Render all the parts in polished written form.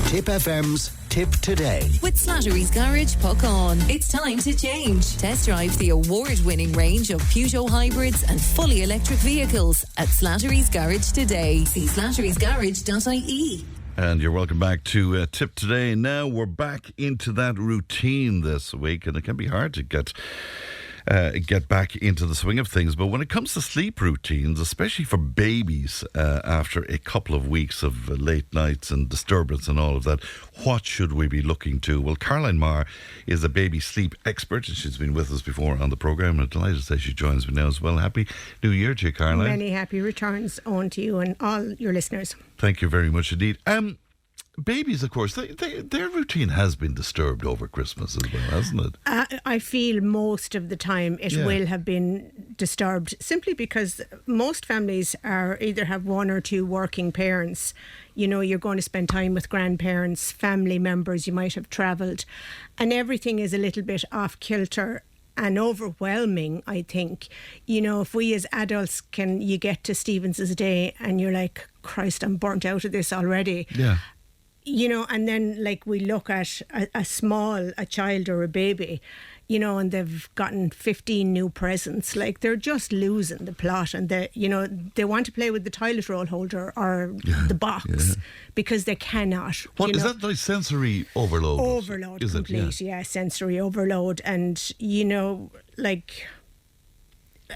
Tip FM's Tip Today. With Slattery's Garage, puck on. It's time to change. Test drive the award-winning range of Peugeot hybrids and fully electric vehicles at Slattery's Garage today. See slatterysgarage.ie. And you're welcome back to Tip Today. Now we're back into that routine this week, and it can be hard to get back into the swing of things. But when it comes to sleep routines, especially for babies, after a couple of weeks of late nights and disturbance and all of that, what should we be looking to? Well, Caroline Marr is a baby sleep expert, and she's been with us before on the programme. I'm delighted to say she joins me now as well. Happy New Year to you, Caroline. Many happy returns on to you and all your listeners. Thank you very much indeed. Babies, of course, their routine has been disturbed over Christmas as well, hasn't it? I feel most of the time it will have been disturbed, simply because most families are either have one or two working parents. You know, you're going to spend time with grandparents, family members, you might have travelled, and everything is a little bit off kilter and overwhelming, I think. You know, if we as adults you get to Stevens's Day and you're like, Christ, I'm burnt out of this already. Yeah. You know, and then like we look at a child or a baby, you know, and they've gotten 15 new presents. Like, they're just losing the plot, and they want to play with the toilet roll holder or the box because they cannot. Is that like sensory overload? Overload, is complete, it? Yeah. Sensory overload. And, you know, like,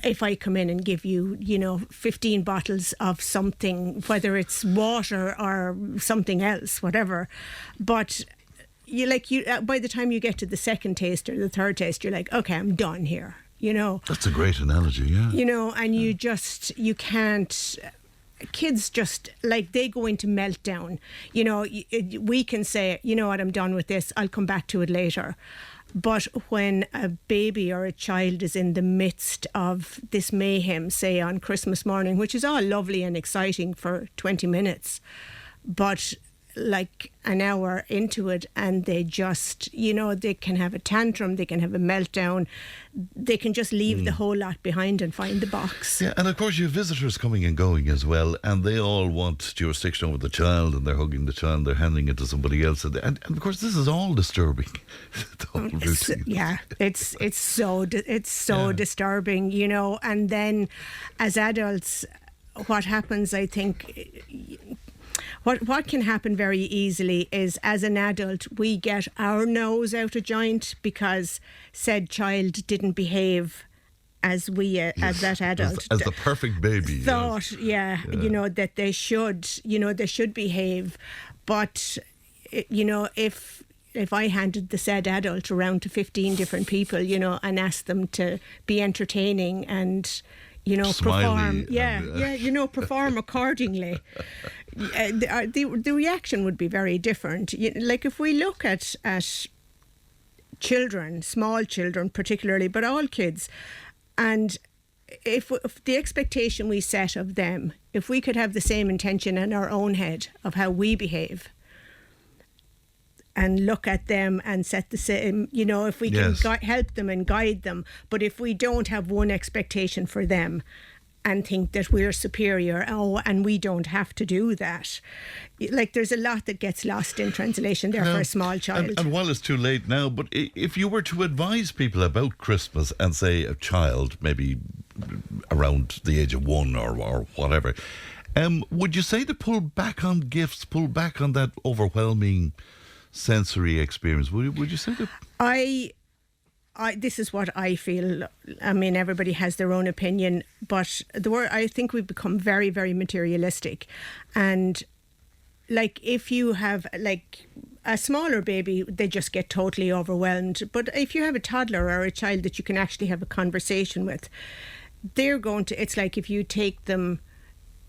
if I come in and give you, 15 bottles of something, whether it's water or something else, whatever, but by the time you get to the second taste or the third taste, you're like, okay, I'm done here, you know. That's a great analogy, yeah. You know, and you can't. Kids just, like, they go into meltdown. You know, we can say, you know what, I'm done with this, I'll come back to it later. But when a baby or a child is in the midst of this mayhem, say on Christmas morning, which is all lovely and exciting for 20 minutes, but like an hour into it, and they just, they can have a tantrum, they can have a meltdown, they can just leave the whole lot behind and find the box. Yeah, and of course you have visitors coming and going as well, and they all want jurisdiction over the child, and they're hugging the child, they're handing it to somebody else, and of course this is all disturbing. The whole routine. Yeah, it's so disturbing, and then as adults, what happens, I think, What can happen very easily is, as an adult, we get our nose out of joint because said child didn't behave as that adult as the perfect baby thought. That they should behave. But if I handed the said adult around to 15 different people, and asked them to be entertaining and perform. Perform accordingly. The reaction would be very different. Like, if we look at children, small children particularly, but all kids, and if the expectation we set of them, if we could have the same intention in our own head of how we behave, and look at them and set the same, if we can help them and guide them. But if we don't have one expectation for them and think that we're superior, and we don't have to do that, like, there's a lot that gets lost in translation there for a small child. And while it's too late now, but if you were to advise people about Christmas and say a child, maybe around the age of 1 or whatever, would you say to pull back on gifts, pull back on that overwhelming sensory experience? Would you say that? This is what I feel. I mean, everybody has their own opinion, but I think we've become very, very materialistic. And like, if you have like a smaller baby, they just get totally overwhelmed. But if you have a toddler or a child that you can actually have a conversation with, it's like if you take them,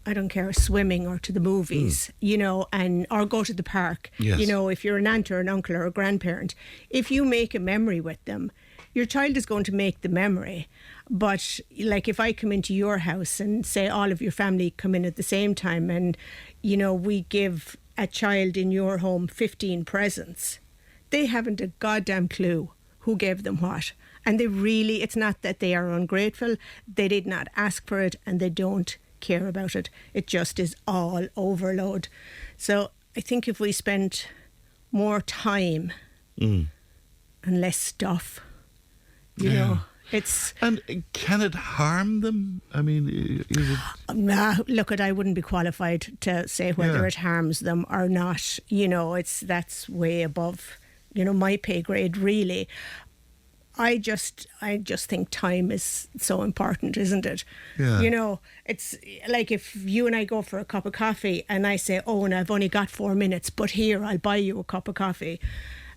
I don't care, swimming or to the movies, or go to the park. Yes. If you're an aunt or an uncle or a grandparent, if you make a memory with them, your child is going to make the memory. But like, if I come into your house and say all of your family come in at the same time, and we give a child in your home 15 presents, they haven't a goddamn clue who gave them what. And it's not that they are ungrateful, they did not ask for it, and they don't care about it. It just is all overload. So I think if we spent more time and less stuff. You know, it's... And can it harm them? I mean, is it... Look, I wouldn't be qualified to say whether it harms them or not. You know, that's way above, you know, my pay grade, really. I just think time is so important, isn't it? Yeah. You know, it's like if you and I go for a cup of coffee and I say, oh, and I've only got 4 minutes, but here, I'll buy you a cup of coffee.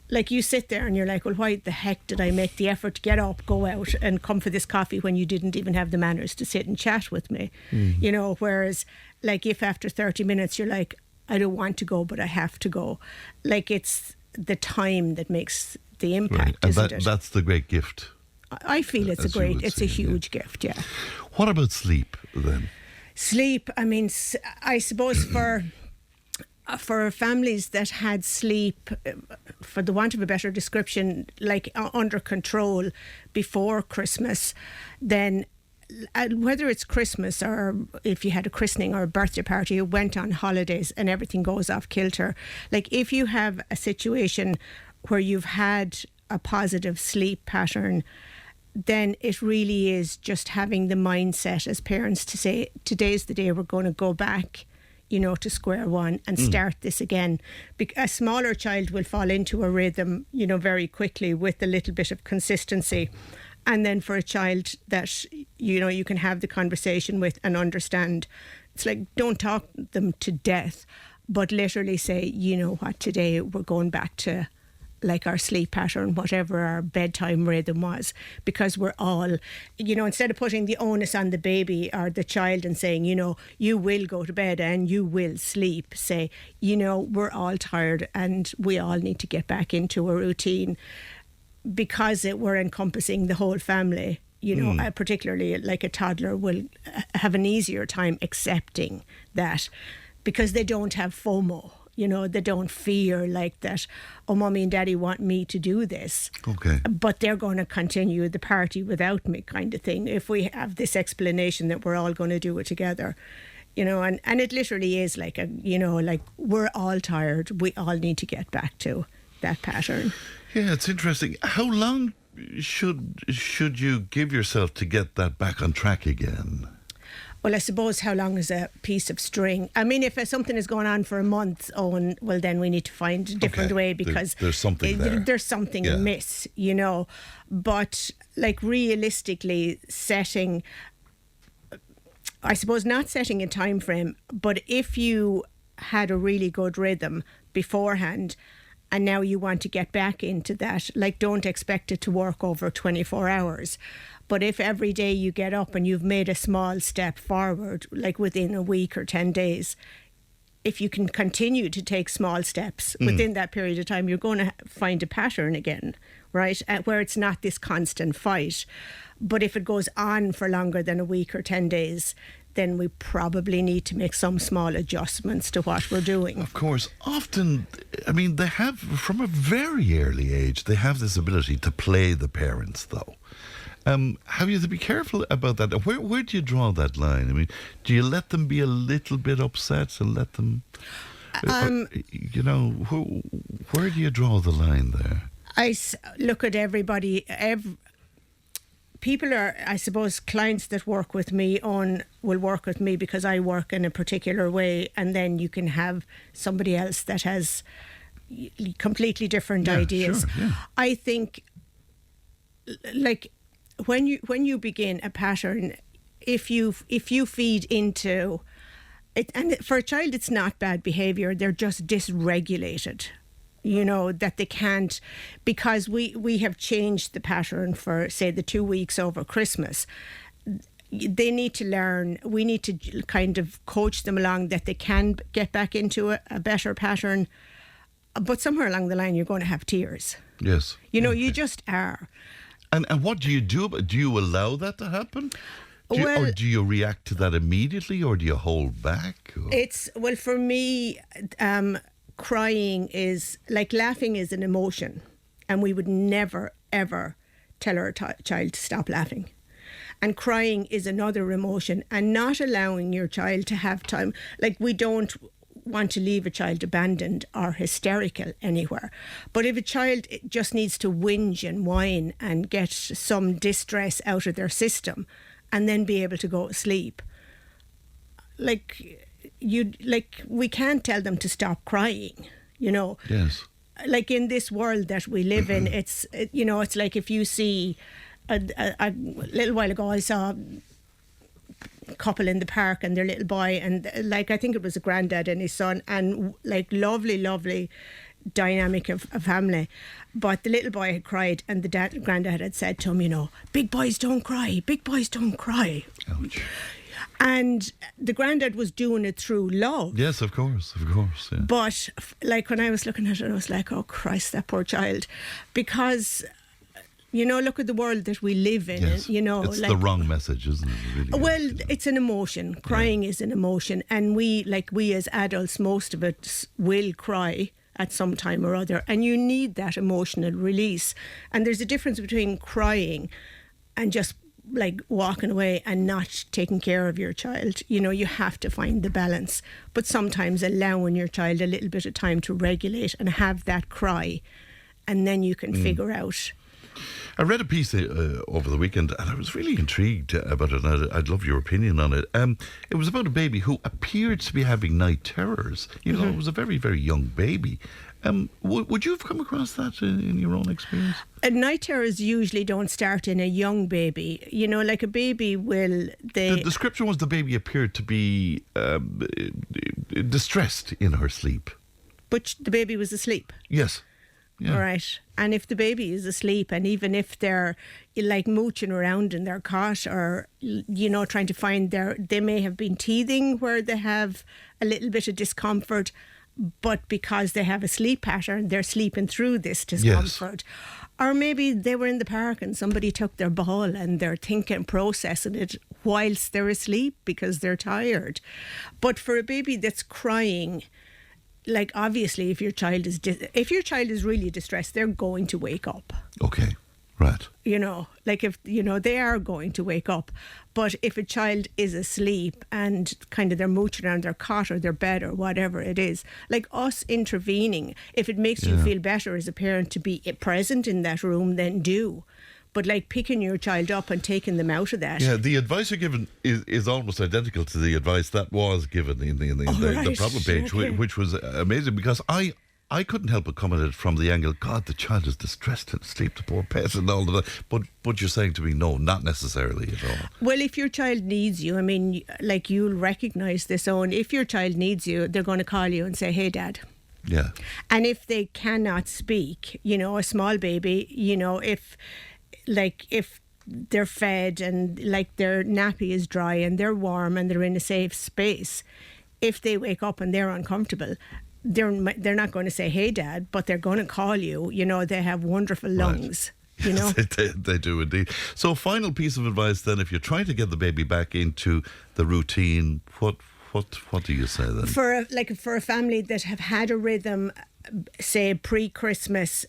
Like, you sit there and you're like, well, why the heck did I make the effort to get up, go out and come for this coffee when you didn't even have the manners to sit and chat with me? You know, whereas, like, if after 30 minutes you're like, I don't want to go, but I have to go. Like, it's the time that makes the impact, and isn't it? That's the great gift. I feel it's a huge gift, yeah. What about sleep then? Sleep, I mean, I suppose for families that had sleep, for the want of a better description, like under control before Christmas, then whether it's Christmas or if you had a christening or a birthday party, you went on holidays and everything goes off kilter. Like, if you have a situation where you've had a positive sleep pattern, then it really is just having the mindset as parents to say, today's the day we're going to go back, you know, to square one and start this again. A smaller child will fall into a rhythm, you know, very quickly with a little bit of consistency. And then for a child that, you know, you can have the conversation with and understand, it's like, don't talk them to death, but literally say, you know what, today we're going back to like our sleep pattern, whatever our bedtime rhythm was, because we're all, you know, instead of putting the onus on the baby or the child and saying, you know, you will go to bed and you will sleep, say, you know, we're all tired and we all need to get back into a routine, because we're encompassing the whole family. You know, particularly like a toddler will have an easier time accepting that because they don't have FOMO. You know, they don't fear like that, oh, mommy and daddy want me to do this. Okay. But they're going to continue the party without me, kind of thing, if we have this explanation that we're all going to do it together. You know, and it literally is like you know, like, we're all tired. We all need to get back to that pattern. Yeah, it's interesting. How long should you give yourself to get that back on track again? Well, I suppose how long is a piece of string? I mean, if something is going on for a month, well, then we need to find a different way, because there's something there. There's something amiss, you know. But, like, realistically, I suppose not setting a time frame, but if you had a really good rhythm beforehand and now you want to get back into that, like, don't expect it to work over 24 hours. But if every day you get up and you've made a small step forward, like within a week or 10 days, if you can continue to take small steps within that period of time, you're going to find a pattern again, right? Where it's not this constant fight. But if it goes on for longer than a week or 10 days, then we probably need to make some small adjustments to what we're doing. Of course. Often, I mean, they have, from a very early age, they have this ability to play the parents, though. Have you to be careful about that? Where do you draw that line? I mean, do you let them be a little bit upset and let them, you know, where do you draw the line there? I look at everybody. People are, I suppose, clients that work with me will work with me because I work in a particular way, and then you can have somebody else that has completely different ideas. Sure, yeah. I think, like, when you begin a pattern, if you feed into it, and for a child it's not bad behaviour, they're just dysregulated, you know, that they can't, because we have changed the pattern for, say, the 2 weeks over Christmas. They need to learn, we need to kind of coach them along that they can get back into a better pattern, but somewhere along the line you're going to have tears. Yes. You know, you just are. And what do you do? Do you allow that to happen? Or do you react to that immediately, or do you hold back? Or? For me, crying is, like, laughing is an emotion, and we would never, ever tell our child to stop laughing. And crying is another emotion, and not allowing your child to have time. Like, we don't want to leave a child abandoned or hysterical anywhere. But if a child just needs to whinge and whine and get some distress out of their system and then be able to go to sleep, we can't tell them to stop crying, Yes. Like in this world that we live in, it's like if you see a little while ago I saw a couple in the park and their little boy, and I think it was a granddad and his son, and lovely dynamic of family. But the little boy had cried, and the granddad had said to him, big boys don't cry, big boys don't cry. Ouch. And the granddad was doing it through love. Yes, of course. Yeah. But when I was looking at it, I was like, oh Christ, that poor child. Because, look at the world that we live in. Yes. It's the wrong message, isn't it? It really well, is, it's an emotion. Crying is an emotion. And we as adults, most of us will cry at some time or other. And you need that emotional release. And there's a difference between crying and just walking away and not taking care of your child. You have to find the balance, but sometimes allowing your child a little bit of time to regulate and have that cry, and then you can figure out. I read a piece over the weekend, and I was really intrigued about it, and I'd love your opinion on it. It was about a baby who appeared to be having night terrors. It was a very, very young baby. Would you have come across that in your own experience? Night terrors usually don't start in a young baby. Like a baby will... The description was the baby appeared to be distressed in her sleep. But the baby was asleep? Yes. Yeah. Right. And if the baby is asleep, and even if they're mooching around in their cot or, trying to find they may have been teething where they have a little bit of discomfort, but because they have a sleep pattern, they're sleeping through this discomfort. Yes. Or maybe they were in the park and somebody took their ball and they're processing it whilst they're asleep because they're tired. But for a baby that's crying, obviously if your child is really distressed, they're going to wake up. Okay. Right. If, they are going to wake up. But if a child is asleep and kind of they're mooching around their cot or their bed or whatever it is, us intervening, if it makes you feel better as a parent to be present in that room, then do. But picking your child up and taking them out of that. Yeah, the advice you're given is almost identical to the advice that was given in the problem page, which was amazing, because I couldn't help but comment at it from the angle, God, the child is distressed and asleep, the poor pet and all of that. But you're saying to me, no, not necessarily at all. Well, if your child needs you, you'll recognise this, Owen. If your child needs you, they're going to call you and say, hey, Dad. Yeah. And if they cannot speak, a small baby, if they're fed and their nappy is dry and they're warm and they're in a safe space, if they wake up and they're uncomfortable, they're not going to say, hey, Dad, but they're going to call you. They have wonderful lungs. Right. Yes, they do indeed. So final piece of advice then, if you're trying to get the baby back into the routine, what do you say then? For a family that have had a rhythm, say pre-Christmas,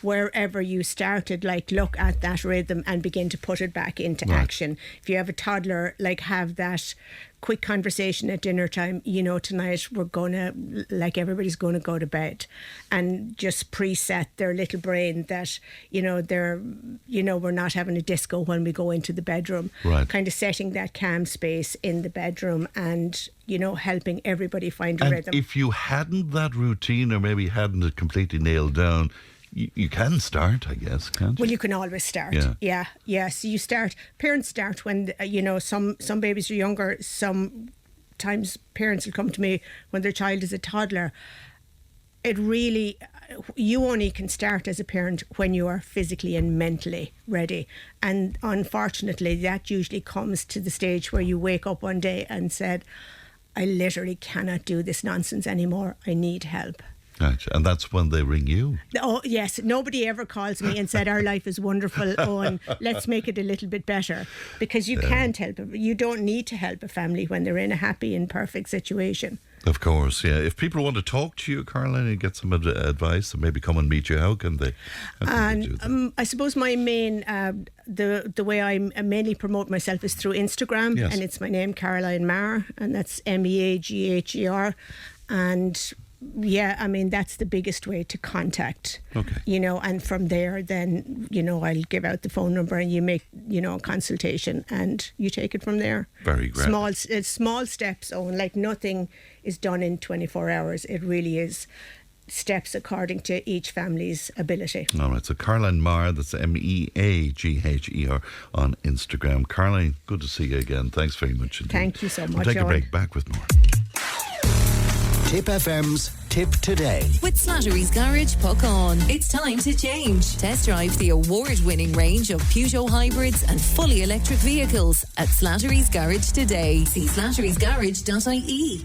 wherever you started, look at that rhythm and begin to put it back into action. If you have a toddler, have that quick conversation at dinner time, tonight we're gonna, everybody's gonna go to bed, and just preset their little brain that, we're not having a disco when we go into the bedroom. Right. Kind of setting that calm space in the bedroom and, helping everybody find a rhythm. If you hadn't that routine, or maybe hadn't it completely nailed down, you can start, I guess, can't you? Well, you can always start. Yeah. So you start. Parents start when some babies are younger. Sometimes parents will come to me when their child is a toddler. You only can start as a parent when you are physically and mentally ready. And unfortunately, that usually comes to the stage where you wake up one day and said, I literally cannot do this nonsense anymore. I need help. Right. And that's when they ring you. Oh, yes. Nobody ever calls me and said, our life is wonderful, Owen, let's make it a little bit better. Because you can't help it. You don't need to help a family when they're in a happy and perfect situation. Of course, yeah. If people want to talk to you, Caroline, and get some advice and maybe come and meet you, how can they do that? I suppose my main, the way I mainly promote myself is through Instagram. Yes. And it's my name, Caroline Maher, and that's MEAGHER. And yeah, I mean, that's the biggest way to contact. Okay. You know, and from there, then, you know, I'll give out the phone number and you make, you know, a consultation and you take it from there. Very great. Small steps, Owen, like nothing is done in 24 hours. It really is steps according to each family's ability. All right, so Caroline Maher, that's Meagher on Instagram. Caroline, good to see you again. Thanks very much indeed. Thank you so much, We'll take a Owen. break. Back with more. Tip FM's Tip Today. With Slattery's Garage, puck on. It's time to change. Test drive the award-winning range of Peugeot hybrids and fully electric vehicles at Slattery's Garage today. See slatterysgarage.ie.